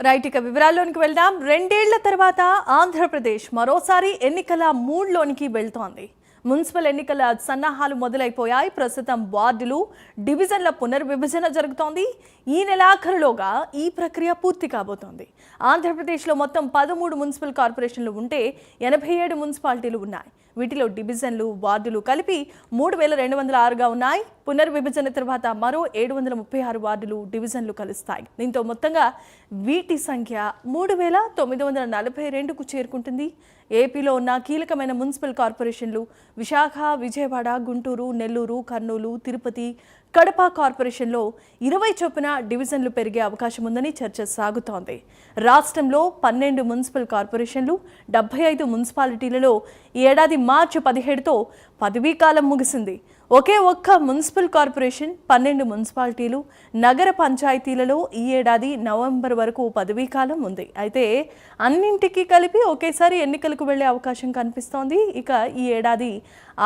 Right, ఇక వివరాల్లోనికి వెళ్దాం. 2 ఏళ్ల తర్వాత ఆంధ్రప్రదేశ్ మరోసారి ఎన్నికల మూడ్లోనికి వెళ్తోంది. మున్సిపల్ ఎన్నికల సన్నాహాలు మొదలైపోయాయి. ప్రస్తుతం వార్డులు, డివిజన్ల పునర్విభజన జరుగుతోంది. ఈ నెలాఖరులోగా ఈ ప్రక్రియ పూర్తి కాబోతోంది. ఆంధ్రప్రదేశ్లో మొత్తం 13 మున్సిపల్ కార్పొరేషన్లు ఉంటే 87 మున్సిపాలిటీలు ఉన్నాయి. వీటిలో డివిజన్లు, వార్డులు కలిపి 3206గా ఉన్నాయి. పునర్విభజన తర్వాత మరో 736 వార్డులు, డివిజన్లు కలుస్తాయి. దీంతో మొత్తంగా వీటి సంఖ్య 3942కు చేరుకుంటుంది. ఏపీలో ఉన్న కీలకమైన మున్సిపల్ కార్పొరేషన్లు విశాఖ, విజయవాడ, గుంటూరు, నెల్లూరు, కర్నూలు, తిరుపతి, కడప కార్పొరేషన్లో 20 చొప్పున డివిజన్లు పెరిగే అవకాశం ఉందని చర్చ సాగుతోంది. రాష్ట్రంలో 12 మున్సిపల్ కార్పొరేషన్లు, 75 మున్సిపాలిటీలలో ఈ ఏడాది మార్చి 17తో పదవీకాలం ముగిసింది. ఒకే ఒక్క మున్సిపల్ కార్పొరేషన్, 12 మున్సిపాలిటీలు, నగర పంచాయతీలలో ఈ ఏడాది నవంబర్ వరకు పదవీకాలం ఉంది. అయితే అన్నింటికీ కలిపి ఒకేసారి ఎన్నికలకు వెళ్లే అవకాశం కనిపిస్తోంది. ఇక ఈ ఏడాది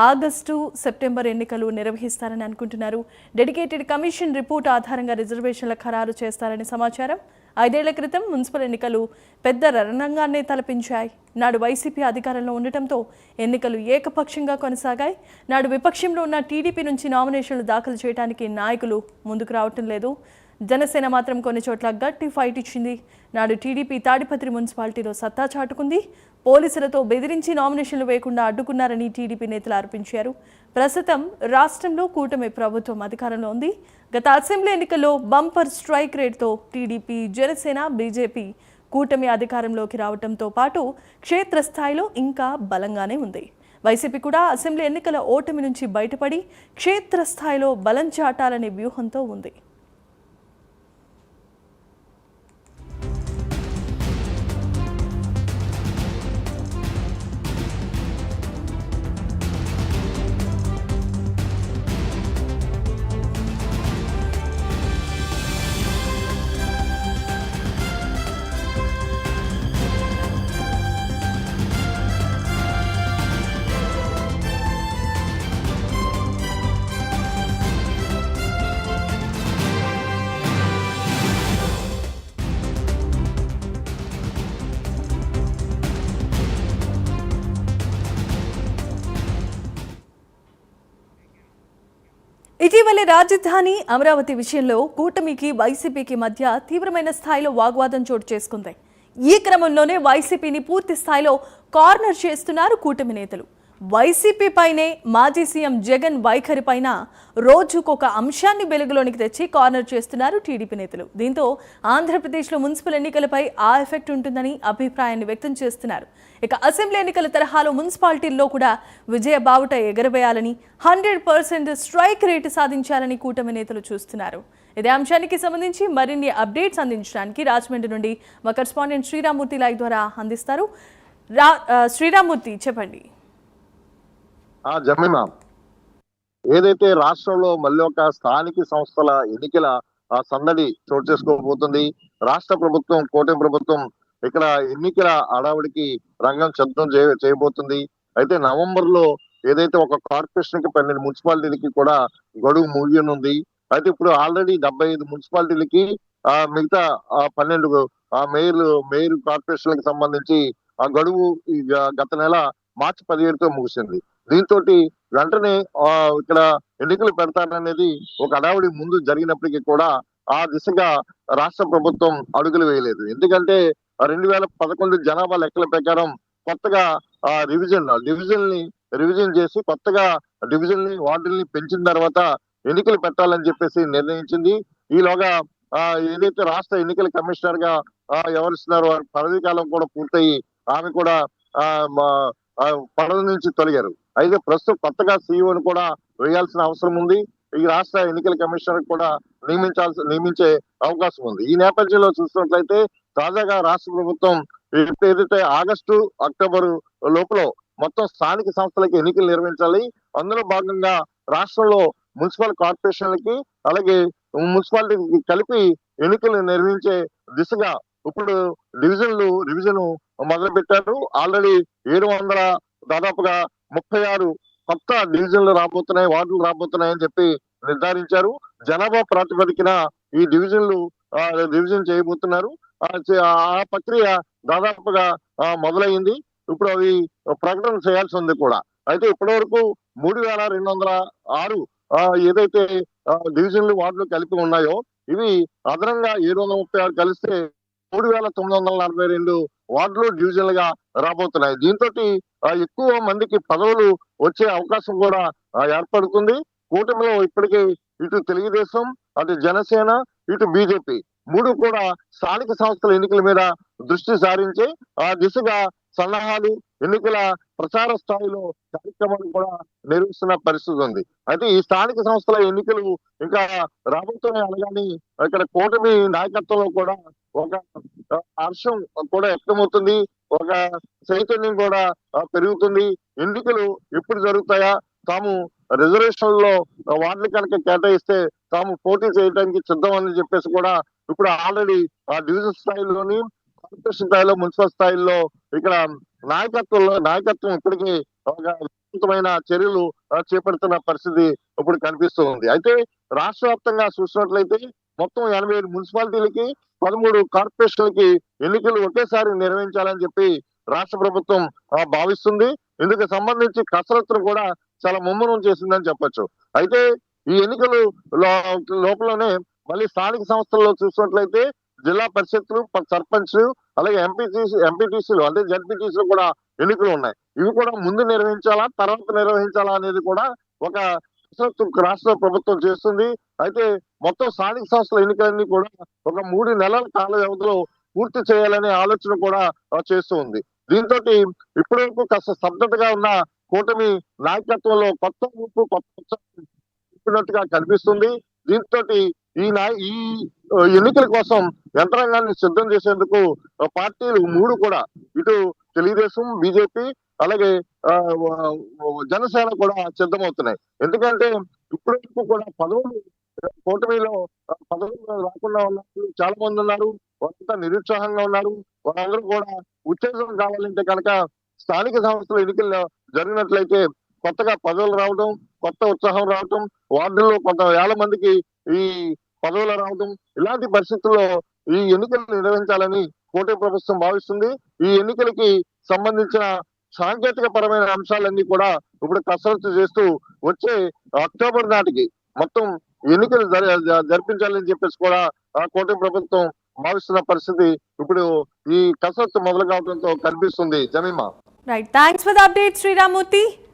ఆగస్టు, సెప్టెంబర్ ఎన్నికలు నిర్వహిస్తారని అనుకుంటున్నారు. డెడికేటెడ్ కమిషన్ రిపోర్ట్ ఆధారంగా రిజర్వేషన్ల ఖరారు చేస్తారని సమాచారం. 5 ఏళ్ల క్రితం మున్సిపల్ ఎన్నికలు పెద్ద రణరంగాన్నే తలపించాయి. నాడు వైసీపీ అధికారంలో ఉండటంతో ఎన్నికలు ఏకపక్షంగా కొనసాగాయి. నాడు విపక్షంలో ఉన్న టీడీపీ నుంచి నామినేషన్లు దాఖలు చేయడానికి నాయకులు ముందుకు రావటం లేదు. జనసేన మాత్రం కొన్ని చోట్ల గట్టి ఫైట్ ఇచ్చింది. నాడు టీడీపీ తాడిపత్రి మున్సిపాలిటీలో సత్తా చాటుకుంది. పోలీసులతో బెదిరించి నామినేషన్లు వేయకుండా అడ్డుకున్నారని టీడీపీ నేతలు ఆరోపించారు. ప్రస్తుతం రాష్ట్రంలో కూటమి ప్రభుత్వం అధికారంలో ఉంది. గత అసెంబ్లీ ఎన్నికల్లో బంపర్ స్ట్రైక్ రేట్తో టీడీపీ, జనసేన, బీజేపీ కూటమి అధికారంలోకి రావడంతో పాటు క్షేత్రస్థాయిలో ఇంకా బలంగానే ఉంది. వైసీపీ కూడా అసెంబ్లీ ఎన్నికల ఓటమి నుంచి బయటపడి క్షేత్రస్థాయిలో బలం చాటాలనే వ్యూహంతో ఉంది. ఇటీవలే రాజధాని అమరావతి విషయంలో కూటమికి, వైసీపీకి మధ్య తీవ్రమైన స్థాయిలో వాగ్వాదం చోటు చేసుకుంది. ఈ క్రమంలోనే వైసీపీని పూర్తి స్థాయిలో కార్నర్ చేస్తున్నారు కూటమి నేతలు. వైసీపీ పైనే మాజీ సీఎం జగన్ వైఖరి పైన రోజుకొక అంశాన్ని వెలుగులోనికి తెచ్చి కార్నర్ చేస్తున్నారు టీడీపీ నేతలు. దీంతో ఆంధ్రప్రదేశ్లో మున్సిపల్ ఎన్నికలపై ఆ ఎఫెక్ట్ ఉంటుందని అభిప్రాయాన్ని వ్యక్తం చేస్తున్నారు. ఇక అసెంబ్లీ ఎన్నికల తరహాలో మున్సిపాలిటీల్లో కూడా విజయ బావుట ఎగరవేయాలని, 100% స్ట్రైక్ రేటు సాధించాలని కూటమి నేతలు చూస్తున్నారు. ఇదే అంశానికి సంబంధించి మరిన్ని అప్డేట్స్ అందించడానికి రాజమండ్రి నుండి మా కరెస్పాండెంట్ శ్రీరామూర్తి లైవ్ ద్వారా అందిస్తారు. శ్రీరామూర్తి, చెప్పండి. జమీమా, ఏదైతే రాష్ట్రంలో మళ్ళీ ఒక స్థానిక సంస్థల ఎన్నికల సందడి చోటు చేసుకోబోతుంది. రాష్ట్ర ప్రభుత్వం, కూటమి ప్రభుత్వం ఇక్కడ ఎన్నికల హడావుడికి రంగం సిద్ధం చేయబోతుంది. అయితే నవంబర్ లో ఏదైతే ఒక కార్పొరేషన్ కి 12 మున్సిపాలిటీలకి కూడా గడువు ముగియనుంది. అయితే ఇప్పుడు ఆల్రెడీ 75 మున్సిపాలిటీలకి మిగతా 12 మేయర్ కార్పొరేషన్లకు సంబంధించి ఆ గడువు గత నెల మార్చి 17తో ముగిసింది. దీంతో వెంటనే ఇక్కడ ఎన్నికలు పెడతారనేది ఒక హడావుడి ముందు జరిగినప్పటికీ కూడా ఆ దిశగా రాష్ట్ర ప్రభుత్వం అడుగులు వేయలేదు. ఎందుకంటే 2011 జనాభా లెక్కల ప్రకారం కొత్తగా రివిజన్ చేసి కొత్తగా డివిజన్ వార్డుల్ని పెంచిన తర్వాత ఎన్నికలు పెట్టాలని చెప్పేసి నిర్ణయించింది. ఈలోగా ఏదైతే రాష్ట్ర ఎన్నికల కమిషనర్ గా ఎవరిస్తున్నారో వారి పదవీ కాలం కూడా పూర్తయి ఆమె కూడా పదవి నుంచి తొలగారు. అయితే ప్రస్తుతం కొత్తగా సీఈఓని కూడా వేయాల్సిన అవసరం ఉంది. ఈ రాష్ట్ర ఎన్నికల కమిషనర్ కూడా నియమించే అవకాశం ఉంది. ఈ నేపథ్యంలో చూసినట్లయితే తాజాగా రాష్ట్ర ప్రభుత్వం ఏదైతే ఆగస్టు, అక్టోబర్ లోపల మొత్తం స్థానిక సంస్థలకి ఎన్నికలు నిర్వహించాలి. అందులో భాగంగా రాష్ట్రంలో మున్సిపల్ కార్పొరేషన్లకి అలాగే మున్సిపాలిటీకి కలిపి ఎన్నికలు నిర్వహించే దిశగా ఇప్పుడు రివిజన్ మొదలు పెట్టారు. ఆల్రెడీ 700 దాదాపుగా 36 కొత్త డివిజన్లు రాబోతున్నాయి, వార్డులు రాబోతున్నాయని చెప్పి నిర్ధారించారు. జనాభా ప్రాతిపదికన ఈ డివిజన్ చేయబోతున్నారు. ఆ ప్రక్రియ దాదాపుగా మొదలైంది. ఇప్పుడు అవి ప్రకటన చేయాల్సి ఉంది కూడా. అయితే ఇప్పటి వరకు 3,206 ఏదైతే డివిజన్లు వార్డులు కలిపి ఉన్నాయో ఇవి అదనంగా 736 కలిస్తే 3,942 వార్డులు డివిజన్లుగా రాబోతున్నాయి. దీంతో ఎక్కువ మందికి పదవులు వచ్చే అవకాశం కూడా ఏర్పడుతుంది. కూటమిలో ఇప్పటికే ఇటు తెలుగుదేశం, అటు జనసేన, ఇటు బీజేపీ మూడు కూడా స్థానిక సంస్థల ఎన్నికల మీద దృష్టి సారించి ఆ దిశగా సన్నాహాలు, ఎన్నికల ప్రచార స్థాయిలో కార్యక్రమాలు కూడా నిర్వహిస్తున్న పరిస్థితి ఉంది. అయితే ఈ స్థానిక సంస్థల ఎన్నికలు ఇంకా రాబోతున్నాయి అనగానే ఇక్కడ కూటమి నాయకత్వంలో కూడా ఒక హర్షం కూడా వ్యక్తమవుతుంది, ఒక చైతన్యం కూడా పెరుగుతుంది. ఎన్నికలు ఎప్పుడు జరుగుతాయా, తాము రిజర్వేషన్ లో వార్డులు కనుక కేటాయిస్తే తాము పోటీ చేయడానికి సిద్ధం అని చెప్పేసి కూడా ఇప్పుడు ఆల్రెడీ ఆ డివిజన్ స్థాయిలోని, కార్పొరేషన్ స్థాయిలో, మున్సిపల్ స్థాయిలో ఇక్కడ నాయకత్వం ఇప్పటికీ ఒక విస్తృతమైన చర్యలు చేపడుతున్న పరిస్థితి ఇప్పుడు కనిపిస్తూ ఉంది. అయితే రాష్ట్ర వ్యాప్తంగా చూసినట్లయితే మొత్తం 87 మున్సిపాలిటీలకి, 13 కార్పొరేషన్లకి ఎన్నికలు ఒకేసారి నిర్వహించాలని చెప్పి రాష్ట్ర ప్రభుత్వం భావిస్తుంది. ఇందుకు సంబంధించి కసరత్తును కూడా చాలా ముమ్మరం చేసిందని చెప్పొచ్చు. అయితే ఈ ఎన్నికలు లోపలనే మళ్ళీ స్థానిక సంస్థల్లో చూసినట్లయితే జిల్లా పరిషత్లు, సర్పంచ్లు, అలాగే ఎంపీటీసీలు అంటే జడ్పీటీసీలు కూడా ఎన్నికలు ఉన్నాయి. ఇవి కూడా ముందు నిర్వహించాలా, తర్వాత నిర్వహించాలా అనేది కూడా ఒక రాష్ట్ర ప్రభుత్వం చేస్తుంది. అయితే మొత్తం స్థానిక సంస్థల ఎన్నికలన్నీ కూడా ఒక 3 నెలల కాల వ్యవధిలో పూర్తి చేయాలనే ఆలోచన కూడా చేస్తూ ఉంది. దీంతో ఇప్పటి వరకు కాస్త స్తబ్దతగా ఉన్న కూటమి నాయకత్వంలో కొత్త ఊపు, కొత్త చెప్పినట్టుగా కనిపిస్తుంది. దీంతో ఈ ఎన్నికల కోసం యంత్రాంగాన్ని సిద్ధం చేసేందుకు పార్టీలు మూడు కూడా, ఇటు తెలుగుదేశం, బీజేపీ, అలాగే జనసేన కూడా సిద్ధమవుతున్నాయి. ఎందుకంటే ఇప్పటివరకు కూడా కూటమిలో పదవులు రాకుండా ఉన్న చాలా మంది ఉన్నారు. వాళ్ళంతా నిరుత్సాహంగా ఉన్నారు. వాళ్ళందరూ కూడా ఉత్తేజం కావాలంటే కనుక స్థానిక సంస్థల ఎన్నికల్లో జరిగినట్లయితే కొత్తగా పదవులు రావడం, కొత్త ఉత్సాహం రావడం, వార్డుల్లో కొంత వేల మందికి ఈ పదవులు రావడం, ఇలాంటి పరిస్థితుల్లో ఈ ఎన్నికలు నిర్వహించాలని కూటమి ప్రభుత్వం భావిస్తుంది. ఈ ఎన్నికలకి సంబంధించిన సాంకేతిక పరమైన అంశాలన్నీ కూడా ఇప్పుడు కసరత్తు చేస్తూ వచ్చే అక్టోబర్ నాటికి మొత్తం ఎన్నికలు జరిపించాలని చెప్పేసి కూడా కూటమి ప్రభుత్వం భావిస్తున్న పరిస్థితి ఇప్పుడు ఈ కసరత్తు మొదలు కావడంతో కనిపిస్తుంది. Jemimah. Right, thanks for the update Sriramurthy.